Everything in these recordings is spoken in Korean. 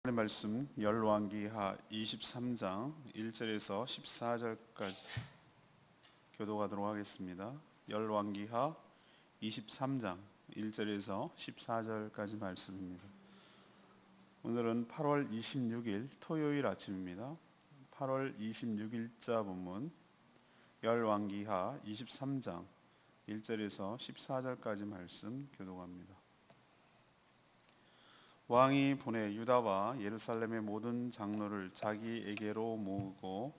하나님 말씀 열왕기하 23장 1절에서 14절까지 교도하도록 하겠습니다. 열왕기하 23장 1절에서 14절까지 말씀입니다. 오늘은 8월 26일 토요일 아침입니다. 8월 26일자 본문 열왕기하 23장 1절에서 14절까지 말씀 교도합니다. 왕이 보내 유다와 예루살렘의 모든 장로를 자기에게로 모으고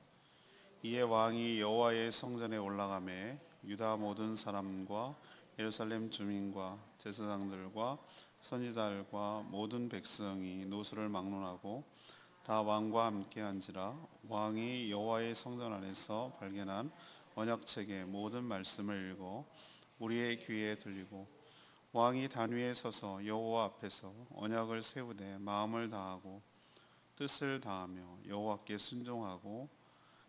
이에 왕이 여호와의 성전에 올라가매 유다 모든 사람과 예루살렘 주민과 제사장들과 선지자들과 모든 백성이 노소를 막론하고 다 왕과 함께 한지라. 왕이 여호와의 성전 안에서 발견한 언약책의 모든 말씀을 읽어 우리의 귀에 들리고 왕이 단 위에 서서 여호와 앞에서 언약을 세우되 마음을 다하고 뜻을 다하며 여호와께 순종하고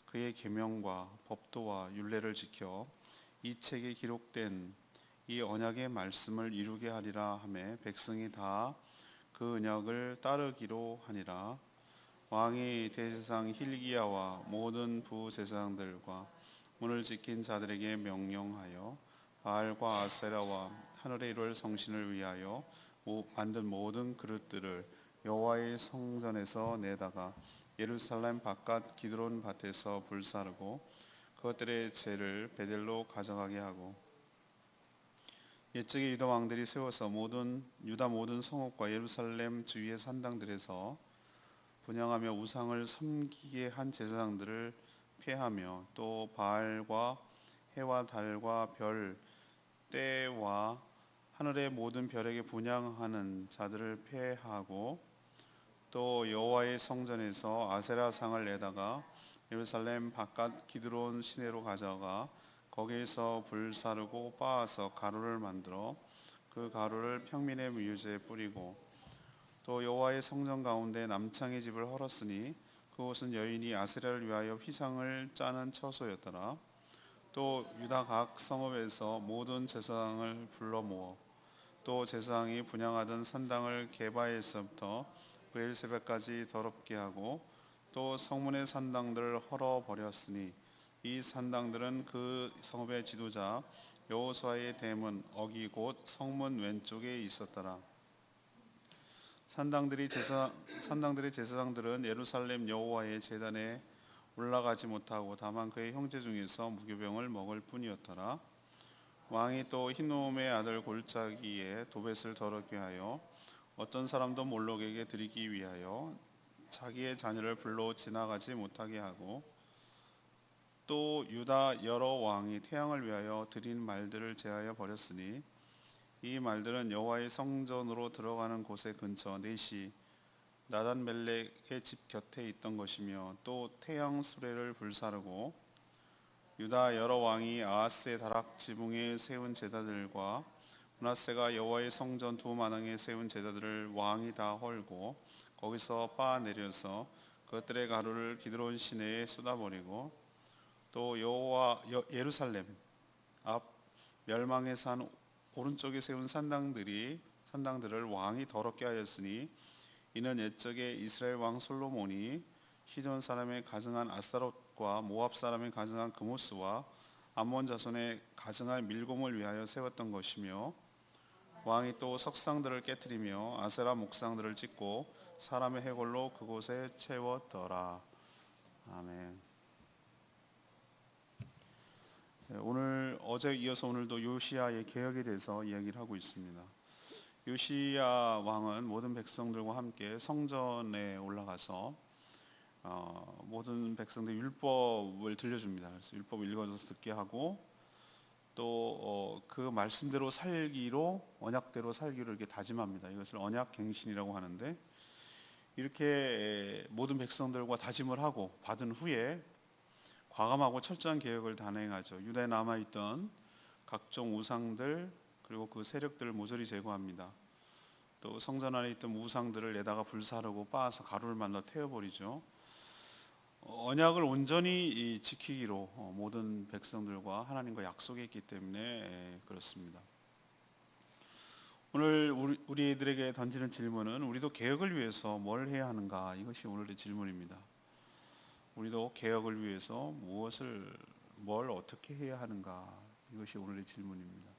그의 계명과 법도와 율례를 지켜 이 책에 기록된 이 언약의 말씀을 이루게 하리라 하매 백성이 다 그 언약을 따르기로 하니라. 왕이 대제사장 hil기야와 모든 부제사장들과 문을 지킨 자들에게 명령하여 바알과 아세라와 하늘에 이룰 성신을 위하여 만든 모든 그릇들을 여호와의 성전에서 내다가 예루살렘 바깥 기드론 밭에서 불사르고 그것들의 재를 베델로 가져가게 하고 옛적에 유다 왕들이 세워서 유다 모든 성읍과 예루살렘 주위의 산당들에서 분향하며 우상을 섬기게 한 제사장들을 폐하며 또 바알과 해와 달과 별 때와 하늘의 모든 별에게 분향하는 자들을 폐하고 또 여호와의 성전에서 아세라 상을 내다가 예루살렘 바깥 기드론 시내로 가져가 거기에서 불사르고 빻아서 가루를 만들어 그 가루를 평민의 뮤즈에 뿌리고 또 여호와의 성전 가운데 남창의 집을 헐었으니 그곳은 여인이 아세라를 위하여 휘상을 짜는 처소였더라. 또 유다 각 성읍에서 모든 제사장을 불러 모어 또 제사장이 분향하던 산당을 게바에서부터 브엘세바까지 더럽게 하고 또 성문의 산당들을 헐어 버렸으니 이 산당들은 그 성읍의 지도자 여호수아의 대문 어기 곧 성문 왼쪽에 있었더라. 산당들의 제사장들은 예루살렘 여호와의 제단에 올라가지 못하고 다만 그의 형제 중에서 무교병을 먹을 뿐이었더라. 왕이 또 hin놈의 아들 골짜기에 도벳을 더럽게 하여 어떤 사람도 몰록에게 드리기 위하여 자기의 자녀를 불러 지나가지 못하게 하고 또 유다 여러 왕이 태양을 위하여 드린 말들을 제하여 버렸으니 이 말들은 여호와의 성전으로 들어가는 곳의 근처 넷이 나단멜렉의 집 곁에 있던 것이며 또 태양 수레를 불사르고 유다 여러 왕이 아하스의 다락 지붕에 세운 제사들과 므낫세가 여호와의 성전 두 마당에 세운 제사들을 왕이 다 헐고 거기서 빻아 내려서 그것들의 가루를 기드론 시내에 쏟아버리고 또 예루살렘 앞 멸망의 산 오른쪽에 세운 산당들을 왕이 더럽게 하였으니 이는 옛적에 이스라엘 왕 솔로몬이 시돈 사람의 가증한 아스타롯과 모압 사람의 가증한 그모스와 암몬 자손의 가증한 밀곰을 위하여 세웠던 것이며 왕이 또 석상들을 깨뜨리며 아세라 목상들을 찍고 사람의 해골로 그곳에 채웠더라. 아멘. 어제 이어서 오늘도 요시야의 개혁에 대해서 이야기를 하고 있습니다. 요시야 왕은 모든 백성들과 함께 성전에 올라가서 모든 백성들 율법을 들려줍니다. 그래서 율법을 읽어줘서 듣게 하고 또 그 말씀대로 살기로 언약대로 살기로 이렇게 다짐합니다. 이것을 언약갱신이라고 하는데 이렇게 모든 백성들과 다짐을 하고 받은 후에 과감하고 철저한 개혁을 단행하죠. 유다에 남아있던 각종 우상들 그리고 그 세력들을 모조리 제거합니다. 또 성전 안에 있던 우상들을 내다가 불사르고 빻아서 가루를 만들어 태워버리죠. 언약을 온전히 지키기로 모든 백성들과 하나님과 약속했기 때문에 그렇습니다. 오늘 우리들에게 던지는 질문은 우리도 개혁을 위해서 뭘 해야 하는가, 이것이 오늘의 질문입니다. 우리도 개혁을 위해서 뭘 어떻게 해야 하는가, 이것이 오늘의 질문입니다.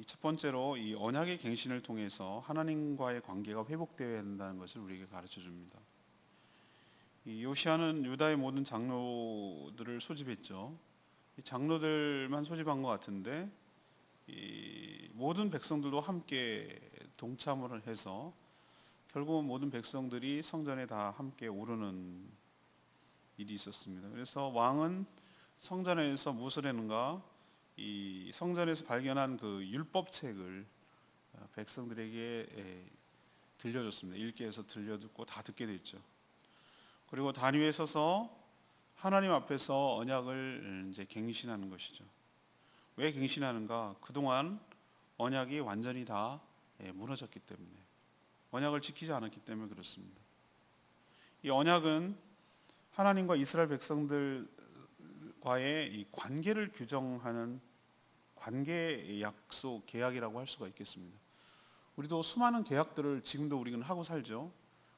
첫 번째로 이 언약의 갱신을 통해서 하나님과의 관계가 회복되어야 한다는 것을 우리에게 가르쳐 줍니다. 이 요시아는 유다의 모든 장로들을 소집했죠. 이 장로들만 소집한 것 같은데 이 모든 백성들도 함께 동참을 해서 결국은 모든 백성들이 성전에 다 함께 오르는 일이 있었습니다. 그래서 왕은 성전에서 무엇을 했는가? 이 성전에서 발견한 그 율법책을 백성들에게 들려줬습니다. 읽게 해서 들려듣고 다 듣게 됐죠. 그리고 단 위에 서서 하나님 앞에서 언약을 이제 갱신하는 것이죠. 왜 갱신하는가? 그동안 언약이 완전히 다 무너졌기 때문에, 언약을 지키지 않았기 때문에 그렇습니다. 이 언약은 하나님과 이스라엘 백성들과의 이 관계를 규정하는 관계 약속, 계약이라고 할 수가 있겠습니다. 우리도 수많은 계약들을 지금도 우리는 하고 살죠.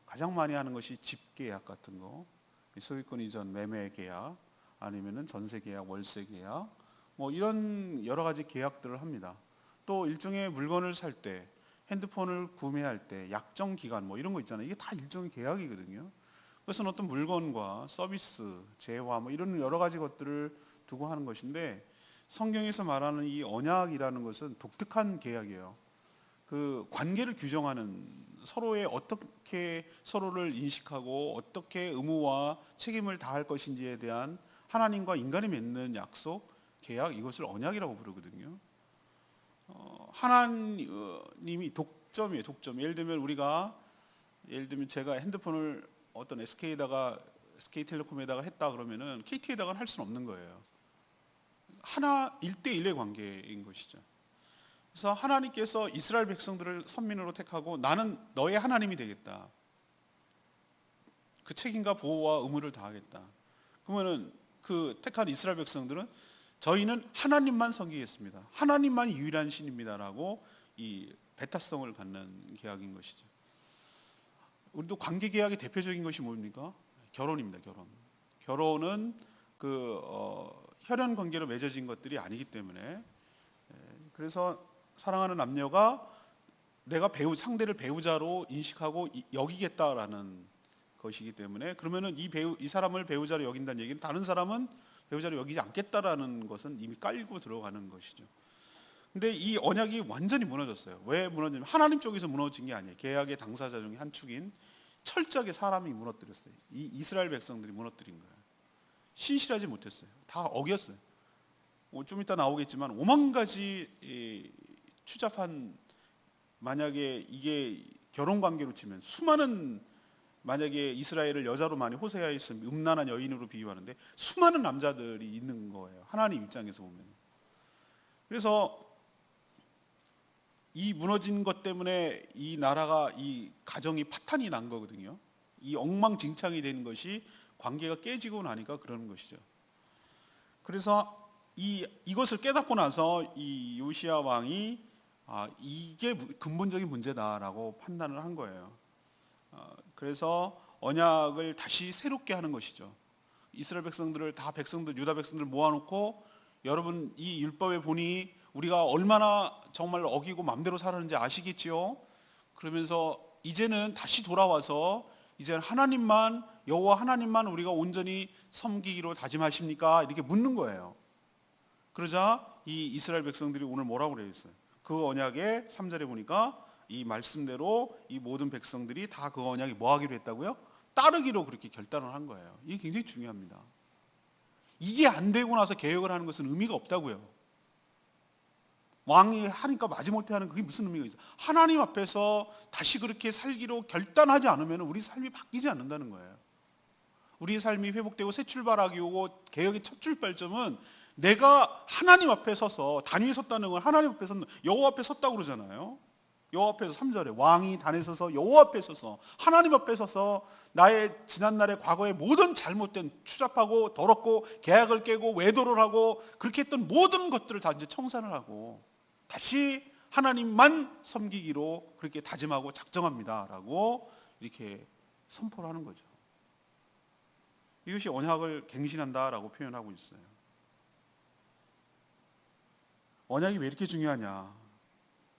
가장 많이 하는 것이 집 계약 같은 거, 소유권 이전 매매 계약, 아니면은 전세 계약, 월세 계약, 뭐 이런 여러 가지 계약들을 합니다. 또 일종의 물건을 살 때, 핸드폰을 구매할 때 약정 기간 뭐 이런 거 있잖아요. 이게 다 일종의 계약이거든요. 그것은 어떤 물건과 서비스, 재화 뭐 이런 여러 가지 것들을 두고 하는 것인데, 성경에서 말하는 이 언약이라는 것은 독특한 계약이에요. 그 관계를 규정하는, 서로의 어떻게 서로를 인식하고 어떻게 의무와 책임을 다할 것인지에 대한 하나님과 인간이 맺는 약속, 계약, 이것을 언약이라고 부르거든요. 하나님이 독점이에요. 독점. 예를 들면 제가 핸드폰을 어떤 SK텔레콤에다가 했다 그러면은 KT에다가 할 수는 없는 거예요. 하나 1대1의 관계인 것이죠. 그래서 하나님께서 이스라엘 백성들을 선민으로 택하고 나는 너의 하나님이 되겠다. 그 책임과 보호와 의무를 다하겠다. 그러면은 그 택한 이스라엘 백성들은 저희는 하나님만 섬기겠습니다. 하나님만이 유일한 신입니다라고 이 배타성을 갖는 계약인 것이죠. 우리도 관계 계약의 대표적인 것이 뭡니까? 결혼입니다. 결혼은 혈연 관계로 맺어진 것들이 아니기 때문에, 그래서 사랑하는 남녀가 내가 상대를 배우자로 인식하고 여기겠다라는 것이기 때문에, 그러면은 이 사람을 배우자로 여긴다는 얘기는 다른 사람은 배우자로 여기지 않겠다라는 것은 이미 깔고 들어가는 것이죠. 근데 이 언약이 완전히 무너졌어요. 왜 무너지냐면 하나님 쪽에서 무너진 게 아니에요. 계약의 당사자 중에 한 축인 철저하게 사람이 무너뜨렸어요. 이 이스라엘 백성들이 무너뜨린 거예요. 신실하지 못했어요. 다 어겼어요. 좀 이따 나오겠지만 5만 가지 추잡한, 만약에 이게 결혼 관계로 치면 수많은, 만약에 이스라엘을 여자로 많이 호세아에 있으면 음란한 여인으로 비유하는데 수많은 남자들이 있는 거예요. 하나님 입장에서 보면. 그래서 이 무너진 것 때문에 이 나라가, 이 가정이 파탄이 난 거거든요. 이 엉망진창이 된 것이 관계가 깨지고 나니까 그러는 것이죠. 그래서 이것을 깨닫고 나서 이 요시야 왕이 이게 근본적인 문제다라고 판단을 한 거예요. 그래서 언약을 다시 새롭게 하는 것이죠. 이스라엘 백성들을 다 유다 백성들 모아놓고, 여러분 이 율법에 보니 우리가 얼마나 정말 어기고 맘대로 살았는지 아시겠지요? 그러면서 이제는 다시 돌아와서 이제는 여호와 하나님만 우리가 온전히 섬기기로 다짐하십니까? 이렇게 묻는 거예요. 그러자 이 이스라엘 백성들이 오늘 뭐라고 그랬어요? 그 언약의 3절에 보니까 이 말씀대로 이 모든 백성들이 다 그 언약에 뭐 하기로 했다고요? 따르기로 그렇게 결단을 한 거예요. 이게 굉장히 중요합니다. 이게 안 되고 나서 개혁을 하는 것은 의미가 없다고요. 왕이 하니까 마지못해 하는, 그게 무슨 의미가 있어요? 하나님 앞에서 다시 그렇게 살기로 결단하지 않으면 우리 삶이 바뀌지 않는다는 거예요. 우리의 삶이 회복되고 새 출발하기 오고 개혁의 첫 출발점은 내가 하나님 앞에 서서, 단위에 섰다는 건 하나님 앞에 섰는, 여호와 앞에 섰다고 그러잖아요. 여호와 앞에서 3절에 왕이 단에 서서 여호와 앞에 서서 하나님 앞에 서서 나의 지난날의 과거의 모든 잘못된, 추잡하고 더럽고 계약을 깨고 외도를 하고 그렇게 했던 모든 것들을 다 이제 청산을 하고 다시 하나님만 섬기기로 그렇게 다짐하고 작정합니다라고 이렇게 선포를 하는 거죠. 이것이 언약을 갱신한다라고 표현하고 있어요. 언약이 왜 이렇게 중요하냐?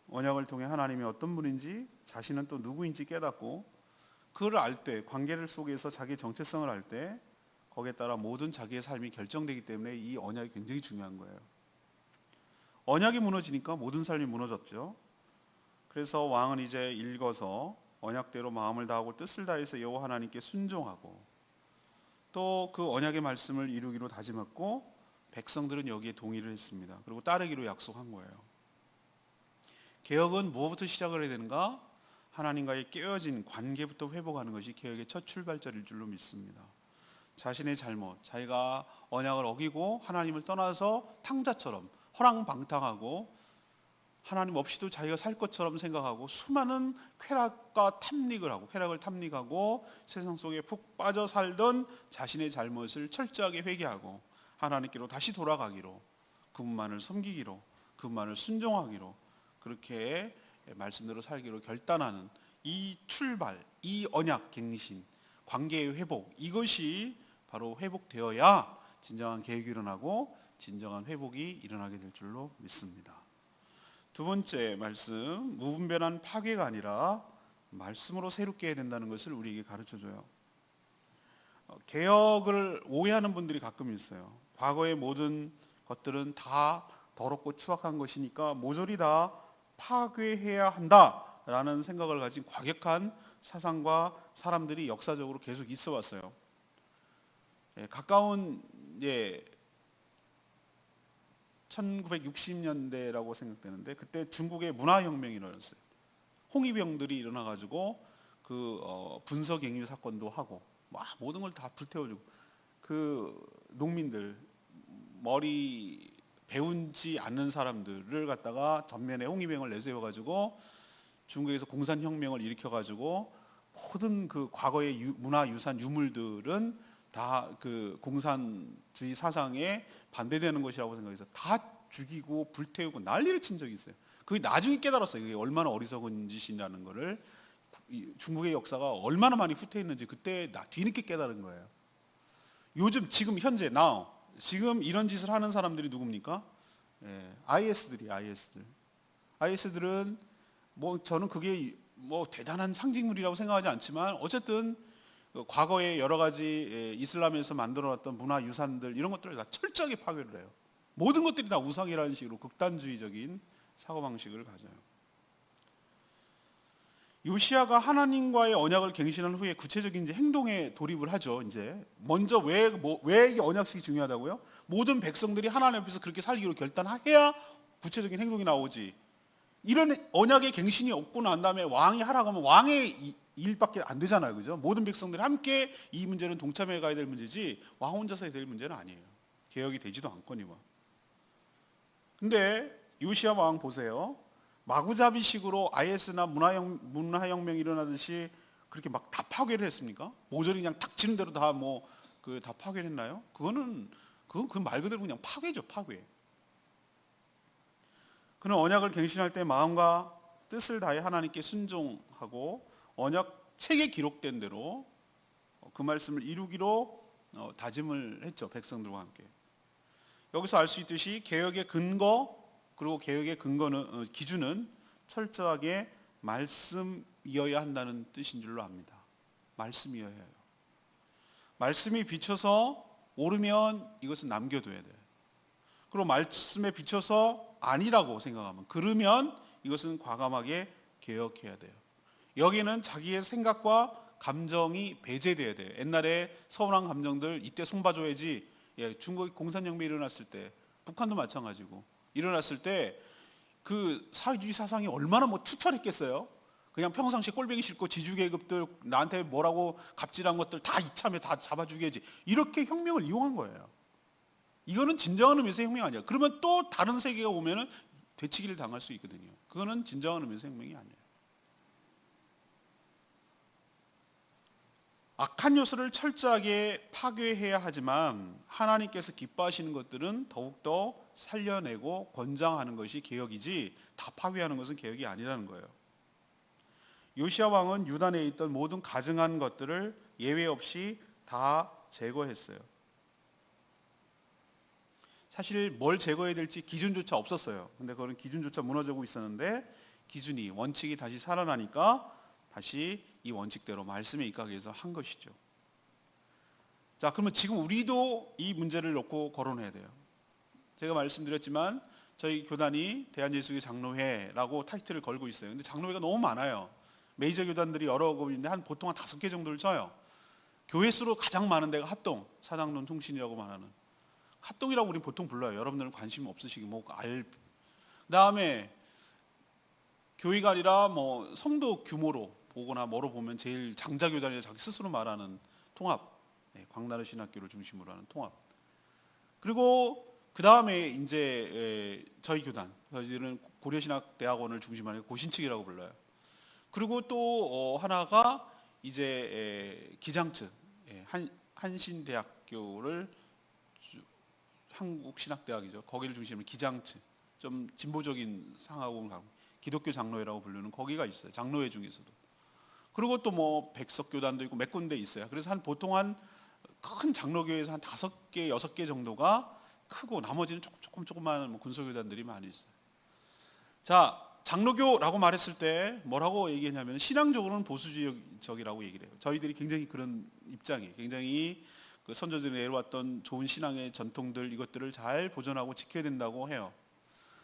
언약을 통해 하나님이 어떤 분인지, 자신은 또 누구인지 깨닫고 그걸 알 때, 관계를 속에서 자기의 정체성을 알 때 거기에 따라 모든 자기의 삶이 결정되기 때문에 이 언약이 굉장히 중요한 거예요. 언약이 무너지니까 모든 삶이 무너졌죠. 그래서 왕은 이제 읽어서 언약대로 마음을 다하고 뜻을 다해서 여호와 하나님께 순종하고 또 그 언약의 말씀을 이루기로 다짐했고 백성들은 여기에 동의를 했습니다. 그리고 따르기로 약속한 거예요. 개혁은 무엇부터 시작을 해야 되는가? 하나님과의 깨어진 관계부터 회복하는 것이 개혁의 첫 출발점일 줄로 믿습니다. 자신의 잘못, 자기가 언약을 어기고 하나님을 떠나서 탕자처럼 허랑방탕하고 하나님 없이도 자기가 살 것처럼 생각하고 수많은 쾌락과 탐닉을 하고 쾌락을 탐닉하고 세상 속에 푹 빠져 살던 자신의 잘못을 철저하게 회개하고 하나님께로 다시 돌아가기로, 그분만을 섬기기로, 그분만을 순종하기로, 그렇게 말씀대로 살기로 결단하는 이 출발, 이 언약 갱신, 관계의 회복, 이것이 바로 회복되어야 진정한 개혁이 일어나고 진정한 회복이 일어나게 될 줄로 믿습니다. 두 번째 말씀, 무분별한 파괴가 아니라 말씀으로 새롭게 해야 된다는 것을 우리에게 가르쳐줘요. 개혁을 오해하는 분들이 가끔 있어요. 과거의 모든 것들은 다 더럽고 추악한 것이니까 모조리 다 파괴해야 한다라는 생각을 가진 과격한 사상과 사람들이 역사적으로 계속 있어 왔어요. 가까운 1960년대라고 생각되는데 그때 중국의 문화혁명이 일어났어요. 홍위병들이 일어나가지고 분서갱유 사건도 하고 막 모든 걸 다 불태워주고 그 농민들 머리 배운지 않는 사람들을 갖다가 전면에 홍위병을 내세워가지고 중국에서 공산혁명을 일으켜가지고 모든 그 과거의 문화유산 유물들은 다 그 공산주의 사상에 반대되는 것이라고 생각해서 다 죽이고 불태우고 난리를 친 적이 있어요. 그게 나중에 깨달았어요. 그게 얼마나 어리석은 짓이라는 거를, 중국의 역사가 얼마나 많이 후퇴했는지 그때 뒤늦게 깨달은 거예요. 요즘 지금 현재 지금 이런 짓을 하는 사람들이 누굽니까? IS들은 뭐 저는 그게 뭐 대단한 상징물이라고 생각하지 않지만 어쨌든 과거에 여러 가지 이슬람에서 만들어놨던 문화유산들 이런 것들을 다 철저하게 파괴를 해요. 모든 것들이 다 우상이라는 식으로 극단주의적인 사고방식을 가져요. 요시야가 하나님과의 언약을 갱신한 후에 구체적인 이제 행동에 돌입을 하죠. 이제 먼저 왜 이 언약식이 중요하다고요? 모든 백성들이 하나님 앞에서 그렇게 살기로 결단해야 구체적인 행동이 나오지. 이런 언약의 갱신이 없고 난 다음에 왕이 하라고 하면 왕의 일밖에 안 되잖아요. 그죠? 모든 백성들이 함께 이 문제는 동참해 가야 될 문제지 왕 혼자서 해야 될 문제는 아니에요. 개혁이 되지도 않거니와. 근데 요시야 왕 보세요. 마구잡이식으로 IS나 문화혁명이 일어나듯이 그렇게 막 다 파괴를 했습니까? 모조리 그냥 탁 치는 대로 다 다 파괴를 했나요? 그건 그 말 그대로 그냥 파괴죠, 파괴. 그는 언약을 갱신할 때 마음과 뜻을 다해 하나님께 순종하고 언약 책에 기록된 대로 그 말씀을 이루기로 다짐을 했죠. 백성들과 함께. 여기서 알 수 있듯이 개혁의 근거 그리고 개혁의 기준은 철저하게 말씀이어야 한다는 뜻인 줄로 압니다. 말씀이어야 해요. 말씀이 비춰서 옳으면 이것은 남겨둬야 돼요. 그리고 말씀에 비춰서 아니라고 생각하면, 그러면 이것은 과감하게 개혁해야 돼요. 여기는 자기의 생각과 감정이 배제돼야 돼요. 옛날에 서운한 감정들 이때 손봐줘야지. 중국 공산혁명이 일어났을 때, 북한도 마찬가지고 일어났을 때 그 사회주의 사상이 얼마나 추철했겠어요. 그냥 평상시에 꼴보기 싫고 지주계급들 나한테 뭐라고 갑질한 것들 다 이참에 다 잡아 죽여야지. 이렇게 혁명을 이용한 거예요. 이거는 진정한 의미에서 혁명 아니야. 그러면 또 다른 세계가 오면은 되치기를 당할 수 있거든요. 그거는 진정한 의미에서 혁명이 아니에요. 악한 요소를 철저하게 파괴해야 하지만 하나님께서 기뻐하시는 것들은 더욱더 살려내고 권장하는 것이 개혁이지 다 파괴하는 것은 개혁이 아니라는 거예요. 요시야 왕은 유다 내에 있던 모든 가증한 것들을 예외 없이 다 제거했어요. 사실 뭘 제거해야 될지 기준조차 없었어요. 근데 그런 기준조차 무너지고 있었는데 기준이, 원칙이 다시 살아나니까 다시 이 원칙대로 말씀에 입각하기 위해서 한 것이죠. 자, 그러면 지금 우리도 이 문제를 놓고 거론해야 돼요. 제가 말씀드렸지만 저희 교단이 대한예수교 장로회라고 타이틀을 걸고 있어요. 근데 장로회가 너무 많아요. 메이저 교단들이 여러 곳인데 보통 한 5개 정도를 쳐요. 교회 수로 가장 많은 데가 합동, 사당론 통신이라고 말하는 합동이라고 우리 보통 불러요. 여러분들은 관심 없으시기 그다음에 교회가 아니라 뭐 성도 규모로 보거나 뭐로 보면 제일 장자교단이라 자기 스스로 말하는 통합, 광나라 신학교를 중심으로 하는 통합. 그리고 그 다음에 이제 저희 교단, 저희들은 고려신학대학원을 중심으로 하는 고신측이라고 불러요. 그리고 또 하나가 이제 기장측, 한신대학교를 한국신학대학이죠. 거기를 중심으로 기장측, 좀 진보적인 상하고 가고 기독교 장로회라고 부르는 거기가 있어요. 장로회 중에서도. 그리고 또 뭐 백석교단도 있고 몇 군데 있어요. 그래서 보통 한 큰 장로교회에서 한 5개, 6개 정도가 크고 나머지는 조금만 군소교단들이 많이 있어요. 자, 장로교라고 말했을 때 뭐라고 얘기했냐면 신앙적으로는 보수적이라고 얘기를 해요. 저희들이 굉장히 그런 입장이에요. 굉장히 그 선조들이 내려왔던 좋은 신앙의 전통들 이것들을 잘 보존하고 지켜야 된다고 해요.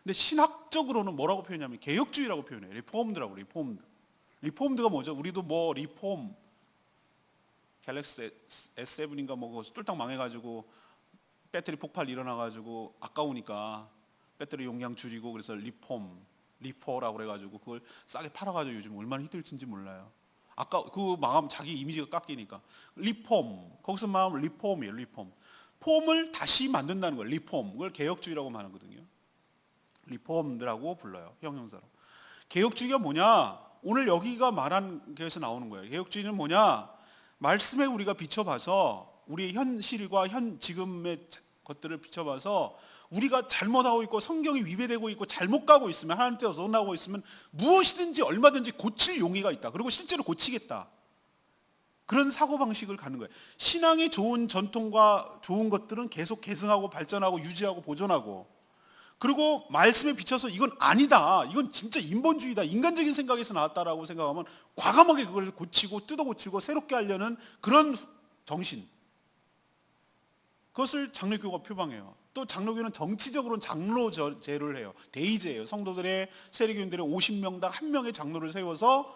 근데 신학적으로는 뭐라고 표현하냐면 개혁주의라고 표현해요. 리폼드라고. 리폼드가 뭐죠? 우리도 뭐 리폼 갤럭시 S7인가 뭐 뚫딱 망해가지고 배터리 폭발 일어나가지고 아까우니까 배터리 용량 줄이고 그래서 리포라고 그래가지고 그걸 싸게 팔아가지고 요즘 얼마나 히트칠지 몰라요. 아까 그 망하면 자기 이미지가 깎이니까 리폼, 거기서 말하면 리폼이에요. 리폼. 폼을 다시 만든다는 거예요. 리폼. 그걸 개혁주의라고 말하거든요. 리폼드라고 불러요. 형용사로. 개혁주의가 뭐냐? 오늘 여기가 말한 게에서 나오는 거예요. 개혁주의는 뭐냐? 말씀에 우리가 비춰봐서 우리의 현실과 지금의 것들을 비춰봐서 우리가 잘못하고 있고 성경이 위배되고 있고 잘못 가고 있으면 하나님 때문에 어긋나고 있으면 무엇이든지 얼마든지 고칠 용의가 있다. 그리고 실제로 고치겠다. 그런 사고방식을 가는 거예요. 신앙의 좋은 전통과 좋은 것들은 계속 계승하고 발전하고 유지하고 보존하고 그리고 말씀에 비춰서 이건 아니다. 이건 진짜 인본주의다. 인간적인 생각에서 나왔다라고 생각하면 과감하게 그걸 고치고 뜯어고치고 새롭게 하려는 그런 정신. 그것을 장로교가 표방해요. 또 장로교는 정치적으로는 장로제를 해요. 대의제예요. 성도들의 세례교인들의 50명당 1명의 장로를 세워서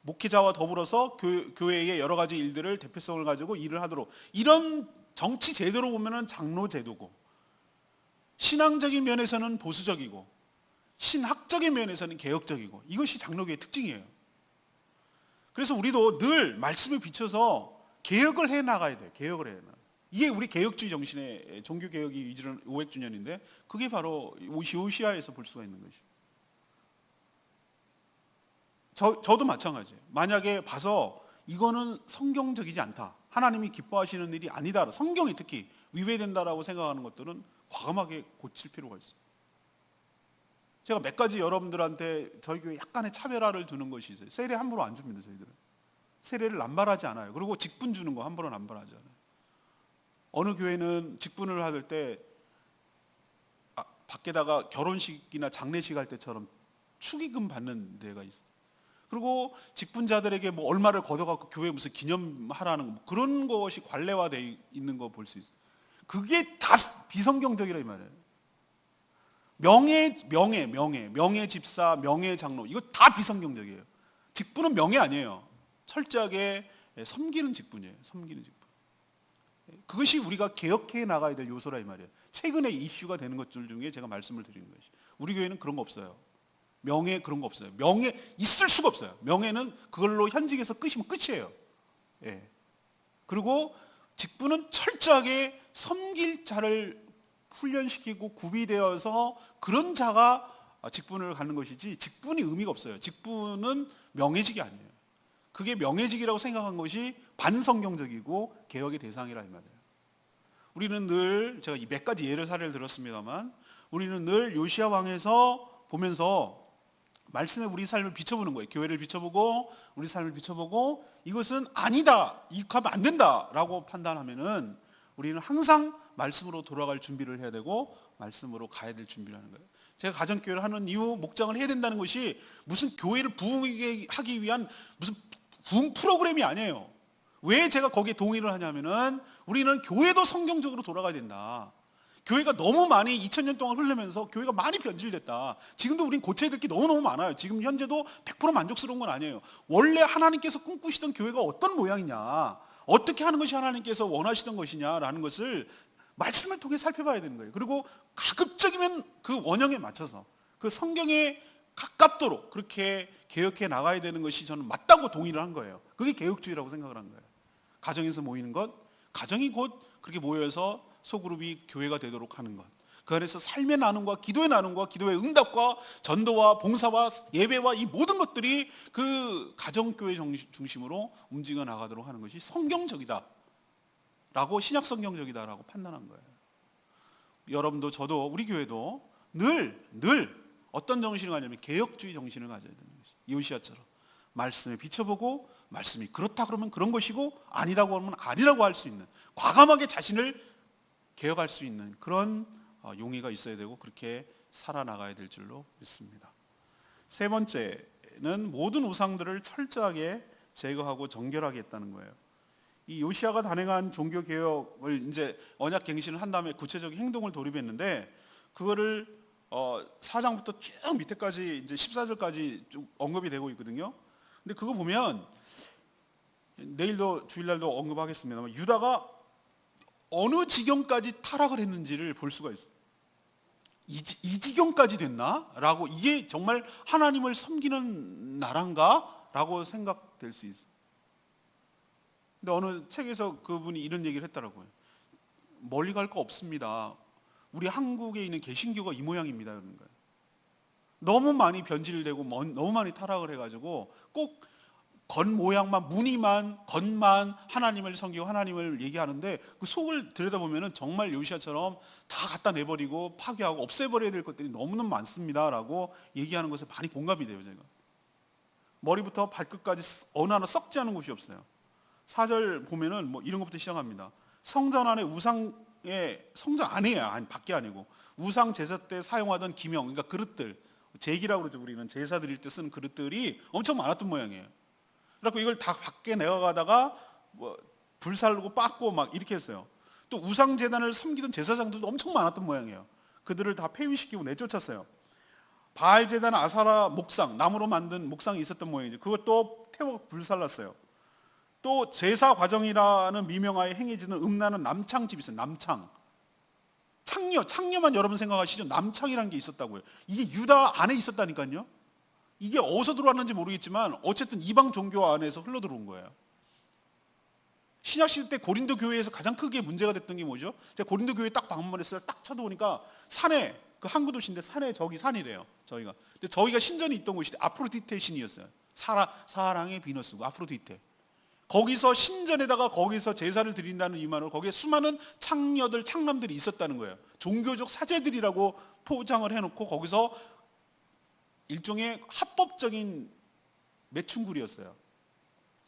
목회자와 더불어서 교회의 여러 가지 일들을 대표성을 가지고 일을 하도록 이런 정치 제도로 보면은 장로제도고 신앙적인 면에서는 보수적이고 신학적인 면에서는 개혁적이고 이것이 장로교의 특징이에요. 그래서 우리도 늘 말씀에 비춰서 개혁을 해 나가야 돼요. 개혁을 해 나가야 돼요. 이게 우리 개혁주의 정신의 종교개혁이 이제는 500주년인데 그게 바로 요시야에서 볼 수가 있는 것이죠. 저도 마찬가지예요. 만약에 봐서 이거는 성경적이지 않다. 하나님이 기뻐하시는 일이 아니다. 성경이 특히 위배된다라고 생각하는 것들은 과감하게 고칠 필요가 있어요. 제가 몇 가지 여러분들한테 저희 교회 약간의 차별화를 두는 것이 있어요. 세례 함부로 안 줍니다. 저희들은. 세례를 남발하지 않아요. 그리고 직분 주는 거 함부로 남발하지 않아요. 어느 교회는 직분을 받을 때 밖에다가 결혼식이나 장례식 할 때처럼 축의금 받는 데가 있어요. 그리고 직분자들에게 뭐 얼마를 걷어갖고 교회에 무슨 기념하라는 그런 것이 관례화되어 있는 거 볼 수 있어요. 그게 다 비성경적이라 이 말이에요. 명예 집사, 명예 장로 이거 다 비성경적이에요. 직분은 명예 아니에요. 철저하게 섬기는 직분이에요. 섬기는 직분. 그것이 우리가 개혁해 나가야 될 요소라 이 말이에요. 최근에 이슈가 되는 것들 중에 제가 말씀을 드리는 것이 우리 교회는 그런 거 없어요. 명예 그런 거 없어요. 명예 있을 수가 없어요. 명예는 그걸로 현직에서 끝이면 끝이에요. 예. 그리고 직분은 철저하게 섬길 자를 훈련시키고 구비되어서 그런 자가 직분을 갖는 것이지 직분이 의미가 없어요. 직분은 명예직이 아니에요. 그게 명예직이라고 생각한 것이 반성경적이고 개혁의 대상이라 이 말이에요. 우리는 늘 제가 몇 가지 사례를 들었습니다만 우리는 늘 요시야 왕에서 보면서 말씀에 우리 삶을 비춰보는 거예요. 교회를 비춰보고 우리 삶을 비춰보고 이것은 아니다, 이렇게 하면 안 된다라고 판단하면은 우리는 항상 말씀으로 돌아갈 준비를 해야 되고 말씀으로 가야 될 준비를 하는 거예요. 제가 가정교회를 하는 이유, 목장을 해야 된다는 것이 무슨 교회를 부흥하게 하기 위한 무슨 부흥 프로그램이 아니에요. 왜 제가 거기에 동의를 하냐면은 우리는 교회도 성경적으로 돌아가야 된다. 교회가 너무 많이 2000년 동안 흐르면서 교회가 많이 변질됐다. 지금도 우린 고쳐야 될 게 너무너무 많아요. 지금 현재도 100% 만족스러운 건 아니에요. 원래 하나님께서 꿈꾸시던 교회가 어떤 모양이냐, 어떻게 하는 것이 하나님께서 원하시던 것이냐라는 것을 말씀을 통해 살펴봐야 되는 거예요. 그리고 가급적이면 그 원형에 맞춰서 그 성경에 가깝도록 그렇게 개혁해 나가야 되는 것이 저는 맞다고 동의를 한 거예요. 그게 개혁주의라고 생각을 한 거예요. 가정에서 모이는 것, 가정이 곧 그렇게 모여서 소그룹이 교회가 되도록 하는 것, 그 안에서 삶의 나눔과 기도의 나눔과 기도의 응답과 전도와 봉사와 예배와 이 모든 것들이 그 가정교회 중심으로 움직여 나가도록 하는 것이 성경적이다 라고, 신약 성경적이다 라고 판단한 거예요. 여러분도 저도 우리 교회도 늘 어떤 정신을 가지냐면 개혁주의 정신을 가져야 되는 것이죠. 요시야처럼 말씀에 비춰보고 말씀이 그렇다 그러면 그런 것이고 아니라고 하면 아니라고 할 수 있는, 과감하게 자신을 개혁할 수 있는 그런 용의가 있어야 되고 그렇게 살아나가야 될 줄로 믿습니다. 세 번째는 모든 우상들을 철저하게 제거하고 정결하게 했다는 거예요. 이 요시야가 단행한 종교 개혁을 이제 언약 갱신을 한 다음에 구체적인 행동을 돌입했는데 그거를 4장부터 쭉 밑에까지 이제 14절까지 쭉 언급이 되고 있거든요. 근데 그거 보면 내일도 주일날도 언급하겠습니다만 유다가 어느 지경까지 타락을 했는지를 볼 수가 있어요. 이 지경까지 됐나? 라고, 이게 정말 하나님을 섬기는 나라인가? 라고 생각될 수 있어요. 근데 어느 책에서 그분이 이런 얘기를 했더라고요. 멀리 갈 거 없습니다. 우리 한국에 있는 개신교가 이 모양입니다. 그러는 거예요. 너무 많이 변질되고 너무 많이 타락을 해가지고 꼭 겉모양만, 무늬만, 겉만 하나님을 섬기고 하나님을 얘기하는데 그 속을 들여다보면 정말 요시야처럼 다 갖다 내버리고 파괴하고 없애버려야 될 것들이 너무너무 많습니다 라고 얘기하는 것에 많이 공감이 돼요. 제가 머리부터 발끝까지 어느 하나 썩지 않은 곳이 없어요. 4절 보면은 뭐 이런 것부터 시작합니다. 성전 안에 성전 안에야, 아니 밖에 아니고 우상 제사 때 사용하던 기명, 그러니까 그릇들, 제기라고 그러죠. 우리는 제사 드릴 때 쓰는 그릇들이 엄청 많았던 모양이에요. 그래서 이걸 다 밖에 내가다가 뭐 불살르고 빻고 막 이렇게 했어요. 또 우상 제단을 섬기던 제사장들도 엄청 많았던 모양이에요. 그들을 다 폐위시키고 내쫓았어요. 바알 제단 아사라 목상, 나무로 만든 목상이 있었던 모양이죠. 그것도 태워 불살랐어요. 또 제사 과정이라는 미명하에 행해지는 음란한 남창집이 있어요. 남창. 창녀만 여러분 생각하시죠? 남창이라는 게 있었다고요. 이게 유다 안에 있었다니까요. 이게 어디서 들어왔는지 모르겠지만 어쨌든 이방 종교 안에서 흘러들어온 거예요. 신약시대 때 고린도 교회에서 가장 크게 문제가 됐던 게 뭐죠? 제가 고린도 교회에 딱 방문했어요. 딱 쳐다보니까 산에, 그 항구 도시인데 산에, 저기 산이래요. 저희가. 근데 저희가 신전이 있던 곳이 아프로디테 신이었어요. 사랑의 비너스고 아프로디테. 거기서 신전에다가 거기서 제사를 드린다는 이유만으로 거기에 수많은 창녀들, 창남들이 있었다는 거예요. 종교적 사제들이라고 포장을 해놓고 거기서 일종의 합법적인 매춘굴이었어요.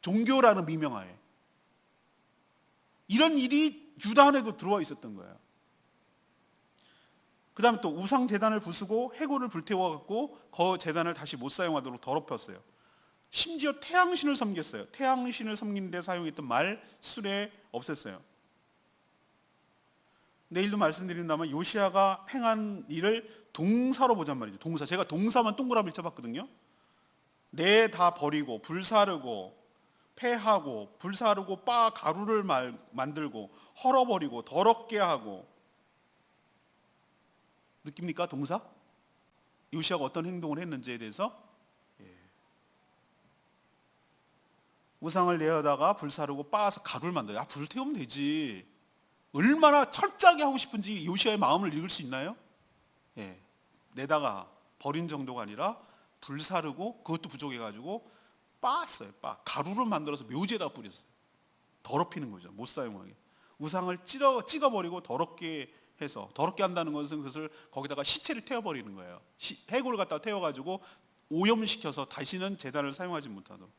종교라는 미명하에. 이런 일이 유다 안에도 들어와 있었던 거예요. 그 다음에 또 우상 제단을 부수고 해골을 불태워갖고 그 제단을 다시 못 사용하도록 더럽혔어요. 심지어 태양신을 섬겼어요. 태양신을 섬기는 데 사용했던 말, 수레 없앴어요. 내일도 말씀드린다면 요시야가 행한 일을 동사로 보잔 말이죠. 동사. 제가 동사만 동그라미를 쳐봤거든요. 내 다 버리고 불사르고 패하고 불사르고 가루를 만들고 헐어버리고 더럽게 하고. 느낍니까? 동사? 요시야가 어떤 행동을 했는지에 대해서. 우상을 내어다가 불사르고 빻아서 가루를 만들어요. 불을 태우면 되지. 얼마나 철저하게 하고 싶은지 요시야의 마음을 읽을 수 있나요? 내다가 버린 정도가 아니라 불사르고, 그것도 부족해가지고 빻았어요. 가루를 만들어서 묘지에다 뿌렸어요. 더럽히는 거죠. 못 사용하게. 우상을 찍어버리고 더럽게 해서, 더럽게 한다는 것은 그것을 거기다가 시체를 태워버리는 거예요. 해골을 갖다 태워가지고 오염시켜서 다시는 제단을 사용하지 못하도록.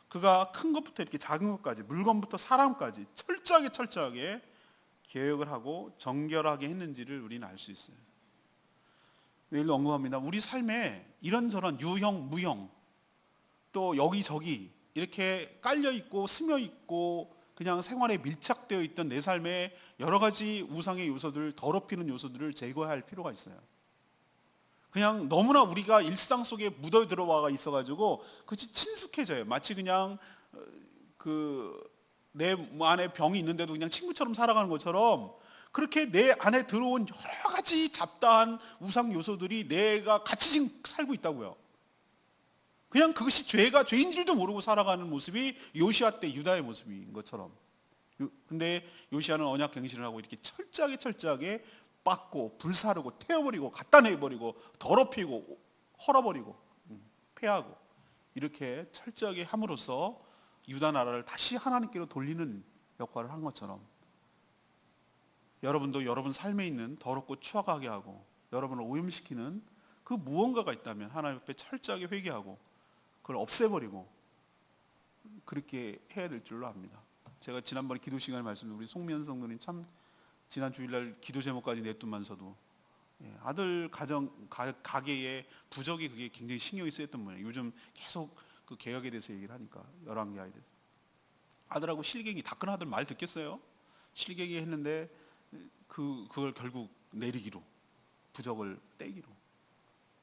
그가 큰 것부터 이렇게 작은 것까지, 물건부터 사람까지 철저하게 계획을 하고 정결하게 했는지를 우리는 알 수 있어요. 내일 언급합니다. 우리 삶에 이런저런 유형, 무형, 또 여기저기 이렇게 깔려 있고 스며 있고 그냥 생활에 밀착되어 있던 내 삶에 여러 가지 우상의 요소들, 더럽히는 요소들을 제거해야 할 필요가 있어요. 그냥 너무나 우리가 일상 속에 묻어 들어와 있어가지고 그것이 친숙해져요. 마치 그냥 내 안에 병이 있는데도 그냥 친구처럼 살아가는 것처럼, 그렇게 내 안에 들어온 여러 가지 잡다한 우상 요소들이 내가 같이 지금 살고 있다고요. 그냥 그것이 죄인 줄도 모르고 살아가는 모습이 요시아 때 유다의 모습인 것처럼. 근데 요시아는 언약 갱신을 하고 이렇게 철저하게 빻고 불사르고 태워버리고 갖다 내버리고 더럽히고 헐어버리고 폐하고 이렇게 철저하게 함으로써 유다 나라를 다시 하나님께로 돌리는 역할을 한 것처럼, 여러분도 여러분 삶에 있는 더럽고 추악하게 하고 여러분을 오염시키는 그 무언가가 있다면 하나님 앞에 철저하게 회개하고 그걸 없애버리고 그렇게 해야 될 줄로 압니다. 제가 지난번에 기도 시간에 말씀드린 우리 송미연 성도님 참 지난 주일날 기도 제목까지 내두면서도 아들 가게의 부적이 그게 굉장히 신경이 쓰였던 모양이에요. 요즘 계속 그 개혁에 대해서 얘기를 하니까, 열왕기하에 대해서. 아들하고 실갱이, 다 큰 아들 말 듣겠어요? 실갱이 했는데 그걸 결국 내리기로, 부적을 떼기로.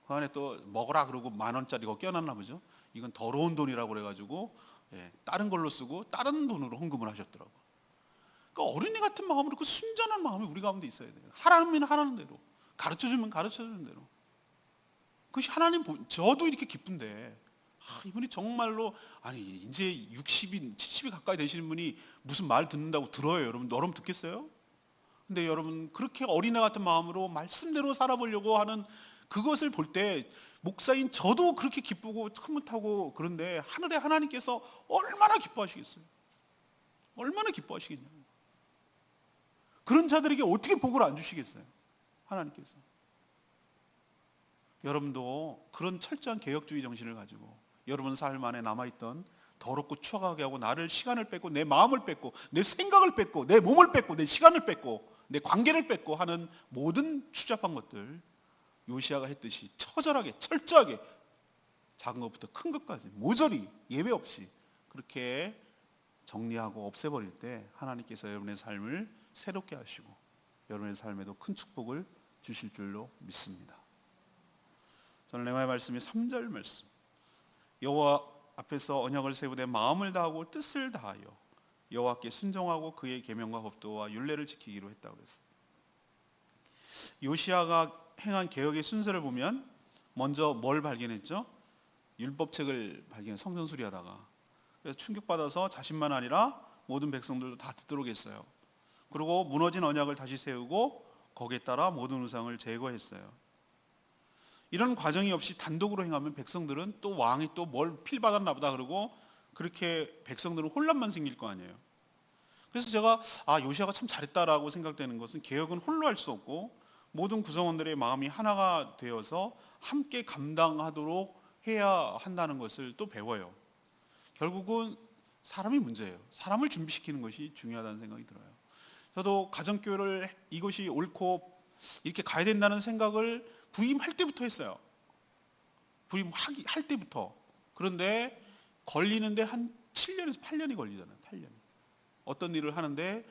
그 안에 또 먹으라 그러고 10,000원짜리가 껴놨나 보죠. 이건 더러운 돈이라고 그래가지고 다른 걸로 쓰고 다른 돈으로 헌금을 하셨더라고. 그러니까 어린이 같은 마음으로, 그 순전한 마음이 우리 가운데 있어야 돼요. 하라면 하라는 대로, 가르쳐주면 가르쳐주는 대로. 그것이 하나님, 저도 이렇게 기쁜데 이분이 정말로, 아니 이제 60이 70이 가까이 되시는 분이 무슨 말 듣는다고 들어요. 여러분 듣겠어요? 근데 여러분 그렇게 어린애 같은 마음으로 말씀대로 살아보려고 하는 그것을 볼 때 목사인 저도 그렇게 기쁘고 흐뭇하고, 그런데 하늘의 하나님께서 얼마나 기뻐하시겠어요? 얼마나 기뻐하시겠냐고. 그런 자들에게 어떻게 복을 안 주시겠어요? 하나님께서. 여러분도 그런 철저한 개혁주의 정신을 가지고 여러분 삶 안에 남아있던 더럽고 추악하게 하고 나를 시간을 뺏고 내 마음을 뺏고 내 생각을 뺏고 내 몸을 뺏고 내 시간을 뺏고 내 관계를 뺏고 하는 모든 추잡한 것들, 요시아가 했듯이 처절하게 철저하게 작은 것부터 큰 것까지 모조리 예외 없이 그렇게 정리하고 없애버릴 때 하나님께서 여러분의 삶을 새롭게 하시고 여러분의 삶에도 큰 축복을 주실 줄로 믿습니다. 저는 레마의 말씀이 3절 말씀, 여호와 앞에서 언약을 세우되 마음을 다하고 뜻을 다하여 여호와께 순종하고 그의 계명과 법도와 율례를 지키기로 했다고 그랬어요. 요시아가 행한 개혁의 순서를 보면 먼저 뭘 발견했죠? 율법책을 성전 수리하다가, 그래서 충격받아서 자신만 아니라 모든 백성들도 다 듣도록 했어요. 그리고 무너진 언약을 다시 세우고 거기에 따라 모든 우상을 제거했어요. 이런 과정이 없이 단독으로 행하면 백성들은 또 왕이 또 뭘 필받았나 보다 그러고 그렇게 백성들은 혼란만 생길 거 아니에요. 그래서 제가 요시아가 참 잘했다라고 생각되는 것은, 개혁은 홀로 할 수 없고 모든 구성원들의 마음이 하나가 되어서 함께 감당하도록 해야 한다는 것을 또 배워요. 결국은 사람이 문제예요. 사람을 준비시키는 것이 중요하다는 생각이 들어요. 저도 가정교회를 이것이 옳고 이렇게 가야 된다는 생각을 부임할 때부터 했어요. 부임할 때부터. 그런데 걸리는데 한 7년에서 8년이 걸리잖아요. 8년. 어떤 일을 하는데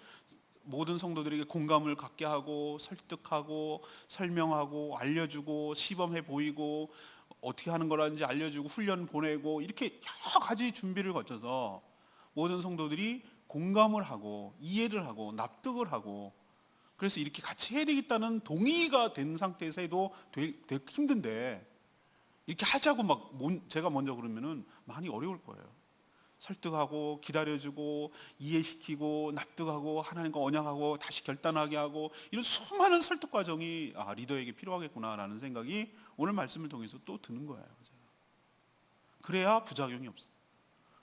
모든 성도들에게 공감을 갖게 하고 설득하고 설명하고 알려주고 시범해 보이고 어떻게 하는 거라는지 알려주고 훈련 보내고 이렇게 여러 가지 준비를 거쳐서 모든 성도들이 공감을 하고 이해를 하고 납득을 하고, 그래서 이렇게 같이 해야 되겠다는 동의가 된 상태에서 해도 되게 힘든데, 이렇게 하자고 막 제가 먼저 그러면은 많이 어려울 거예요. 설득하고 기다려주고 이해시키고 납득하고 하나님과 언약하고 다시 결단하게 하고, 이런 수많은 설득 과정이 리더에게 필요하겠구나라는 생각이 오늘 말씀을 통해서 또 드는 거예요. 그래야 부작용이 없어요.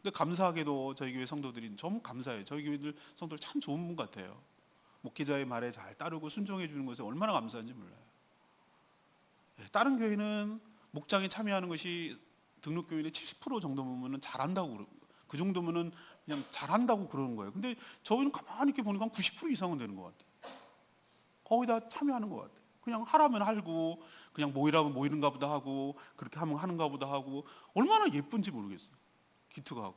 근데 감사하게도 저희 교회 성도들이 좀 감사해요. 저희 교회들 성도들 참 좋은 분 같아요. 목회자의 말에 잘 따르고 순종해 주는 것에 얼마나 감사한지 몰라요. 다른 교회는 목장에 참여하는 것이 등록교인의 70% 정도면은 잘한다고, 그 정도면은 그냥 잘한다고 그러는 거예요. 근데 저희는 가만히 이렇게 보니까 90% 이상은 되는 것 같아요. 거의 다 참여하는 것 같아요. 그냥 하라면 하고, 그냥 모이라면 모이는가 보다 하고, 그렇게 하면 하는가 보다 하고, 얼마나 예쁜지 모르겠어요. 기특하고.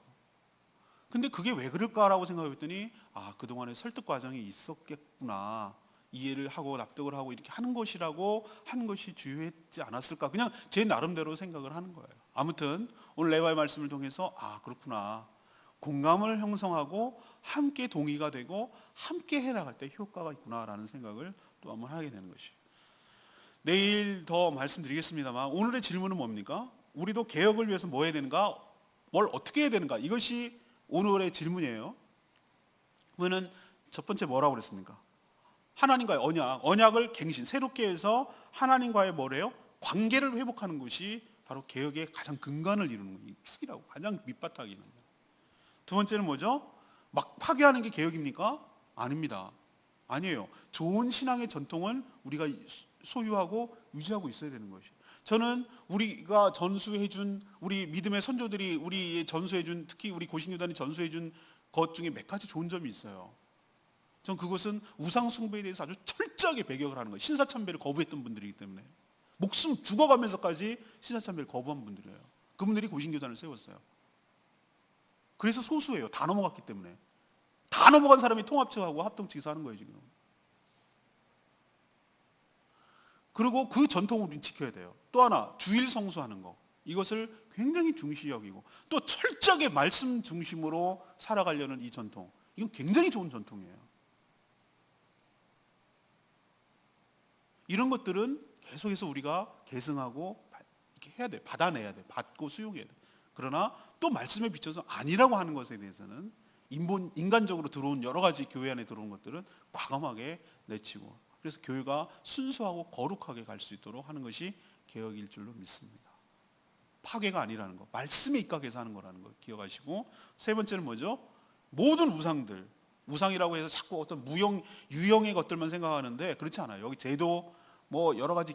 근데 그게 왜 그럴까라고 생각해봤더니, 그동안에 설득 과정이 있었겠구나, 이해를 하고 납득을 하고 이렇게 하는 것이라고 하는 것이 주요했지 않았을까, 그냥 제 나름대로 생각을 하는 거예요. 아무튼 오늘 레바의 말씀을 통해서 그렇구나, 공감을 형성하고 함께 동의가 되고 함께 해나갈 때 효과가 있구나라는 생각을 또 한번 하게 되는 것이에요. 내일 더 말씀드리겠습니다만 오늘의 질문은 뭡니까? 우리도 개혁을 위해서 뭐 해야 되는가? 뭘 어떻게 해야 되는가? 이것이 오늘의 질문이에요. 그러면 첫 번째 뭐라고 그랬습니까? 하나님과의 언약을 갱신, 새롭게 해서 하나님과의 뭐래요? 관계를 회복하는 것이 바로 개혁의 가장 근간을 이루는 거예요. 축이라고, 가장 밑바닥이 있는 거예요. 두 번째는 뭐죠? 막 파괴하는 게 개혁입니까? 아닙니다. 아니에요. 좋은 신앙의 전통은 우리가 소유하고 유지하고 있어야 되는 것이에요. 저는 우리가 전수해준, 우리 믿음의 선조들이 우리 전수해준, 특히 우리 고신교단이 전수해준 것 중에 몇 가지 좋은 점이 있어요. 전 그것은 우상 숭배에 대해서 아주 철저하게 배격을 하는 거예요. 신사참배를 거부했던 분들이기 때문에 목숨 죽어가면서까지 신사참배를 거부한 분들이에요. 그분들이 고신교단을 세웠어요. 그래서 소수예요. 다 넘어갔기 때문에. 다 넘어간 사람이 통합측하고 합동측에서 하는 거예요 지금. 그리고 그 전통을 우리는 지켜야 돼요. 또 하나, 주일 성수하는 거, 이것을 굉장히 중시 여기고 또 철저하게 말씀 중심으로 살아가려는 이 전통, 이건 굉장히 좋은 전통이에요. 이런 것들은 계속해서 우리가 계승하고 이렇게 해야 돼. 받아내야 돼. 받고 수용해야 돼. 그러나 또 말씀에 비춰서 아니라고 하는 것에 대해서는 인간적으로 들어온 여러 가지 교회 안에 들어온 것들은 과감하게 내치고, 그래서 교회가 순수하고 거룩하게 갈 수 있도록 하는 것이 개혁일 줄로 믿습니다. 파괴가 아니라는 거, 말씀에 입각해서 하는 거라는 거 기억하시고, 세 번째는 뭐죠? 모든 우상들, 우상이라고 해서 자꾸 어떤 유형의 것들만 생각하는데 그렇지 않아요. 여기 제도 뭐 여러 가지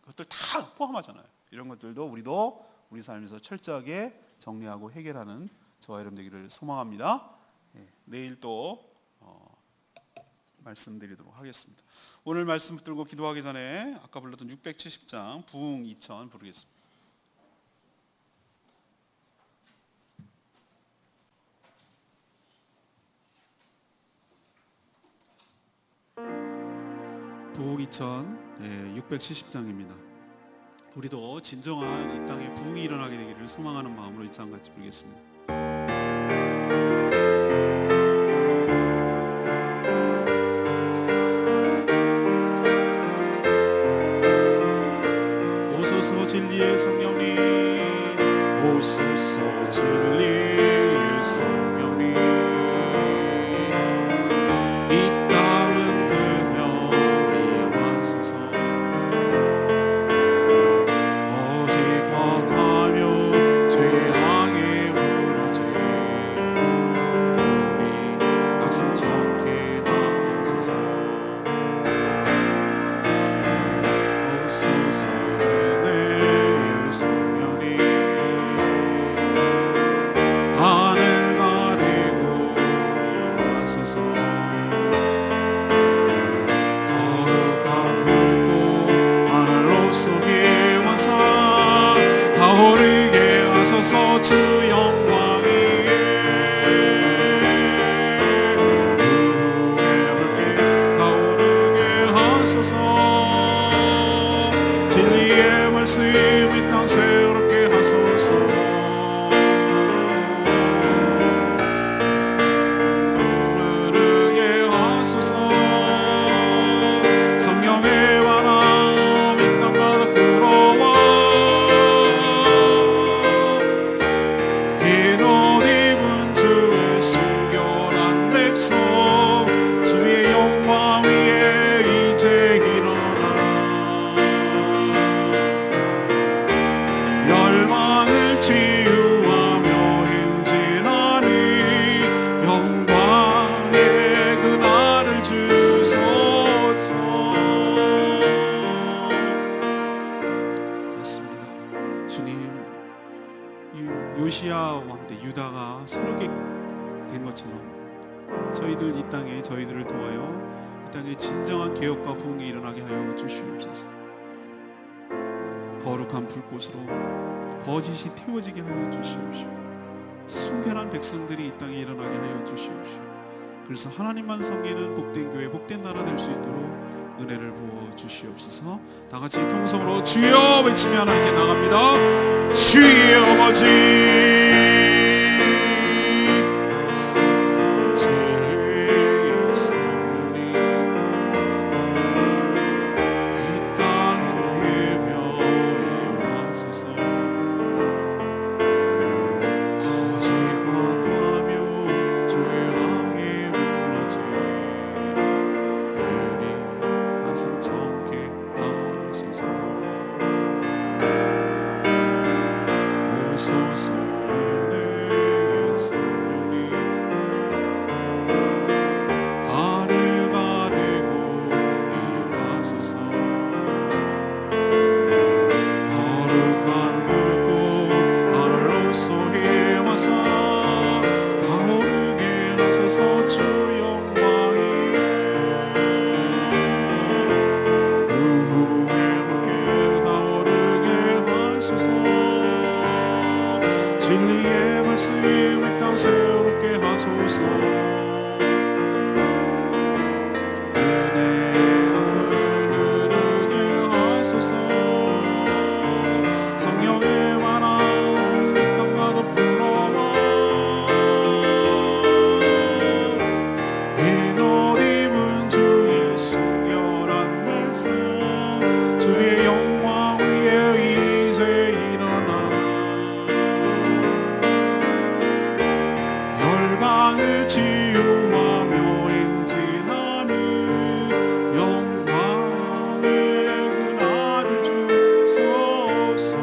것들 다 포함하잖아요. 이런 것들도 우리도 우리 삶에서 철저하게 정리하고 해결하는 저와 여러분 되기를 소망합니다. 내일 또 말씀드리도록 하겠습니다. 오늘 말씀 붙들고 기도하기 전에 아까 불렀던 670장 부흥 2000 부르겠습니다. 부흥 2000 670장입니다. 우리도 진정한 이 땅에 부흥이 일어나게 되기를 소망하는 마음으로 이 장 같이 부르겠습니다. 오소서 진리의 성령님, 오소서 진리의 성령님, 이 땅은 들며 이와소서. 거짓과 타며 죄악에 무너진 우리 낙심찮게 하소서. 오소서 하늘 가리고 와소서. 거룩한 불꽃 하늘로 쏘게 와서 타오르게 하소서. 주 영광 위에 부흥의 불길 타오르게 하소서. 진리의 말씀 이 땅 새롭게 하소서. 성령의 바람 이 땅 가득 불어와 흰 옷 입은 주의 순결한 백성 주의 영광 위에 이제 일어나 열방을 치유 새롭게 된 것처럼 저희들 이 땅에 저희들을 통하여 이 땅에 진정한 개혁과 부흥이 일어나게 하여 주시옵소서. 거룩한 불꽃으로 거짓이 태워지게 하여 주시옵시고 순결한 백성들이 이 땅에 일어나게 하여 주시옵시고 그래서 하나님만 섬기는 복된 교회 복된 나라 될 수 있도록 은혜를 부어 주시옵소서. 다 같이 통성으로 주여 외치며 하나님께 나갑니다. 주의 아버지 진리의 말씀이 우리 땅 새롭게 하소서. 은혜를 흐르게 하소서. 성령의 바람 이 땅마다 불어와 흰 옷 입은 주의 순결한 백성 주의 영광 위에 이제 일어나 열방을 치유하며 행진하는 영광의 그날을 주소서.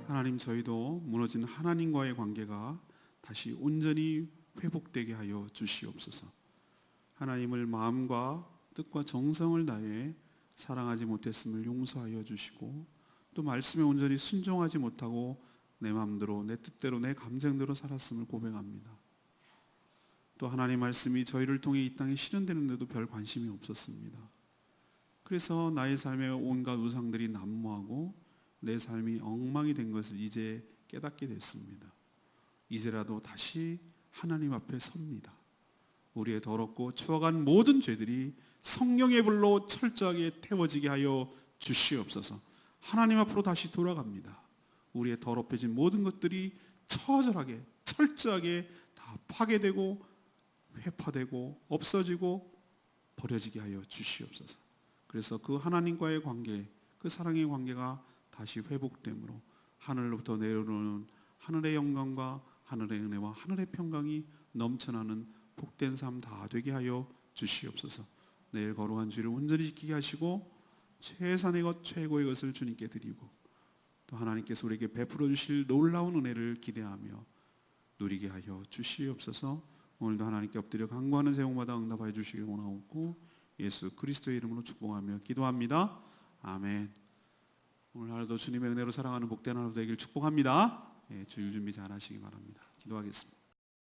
하나님, 저희도 무너진 하나님과의 관계가 다시 온전히 회복되게 하여 주시옵소서. 하나님을 마음과 뜻과 정성을 다해 사랑하지 못했음을 용서하여 주시고 또 말씀에 온전히 순종하지 못하고 내 마음대로 내 뜻대로 내 감정대로 살았음을 고백합니다. 또 하나님 말씀이 저희를 통해 이 땅에 실현되는데도 별 관심이 없었습니다. 그래서 나의 삶에 온갖 우상들이 난무하고 내 삶이 엉망이 된 것을 이제 깨닫게 됐습니다. 이제라도 다시 하나님 앞에 섭니다. 우리의 더럽고 추억한 모든 죄들이 성령의 불로 철저하게 태워지게 하여 주시옵소서. 하나님 앞으로 다시 돌아갑니다. 우리의 더럽혀진 모든 것들이 처절하게 철저하게 다 파괴되고 회파되고 없어지고 버려지게 하여 주시옵소서. 그래서 그 하나님과의 관계, 그 사랑의 관계가 다시 회복됨으로 하늘로부터 내려오는 하늘의 영광과 하늘의 은혜와 하늘의 평강이 넘쳐나는 복된 삶 다 되게 하여 주시옵소서. 내일 거룩한 주를 온전히 지키게 하시고 최선의 것 최고의 것을 주님께 드리고 또 하나님께서 우리에게 베풀어 주실 놀라운 은혜를 기대하며 누리게 하여 주시옵소서. 오늘도 하나님께 엎드려 간구하는 제목마다 응답하여 주시길 원하옵고 예수 그리스도의 이름으로 축복하며 기도합니다. 아멘. 오늘 하루도 주님의 은혜로 살아가는 복된 하루 되길 축복합니다. 주일 준비 잘 하시기 바랍니다. 기도하겠습니다.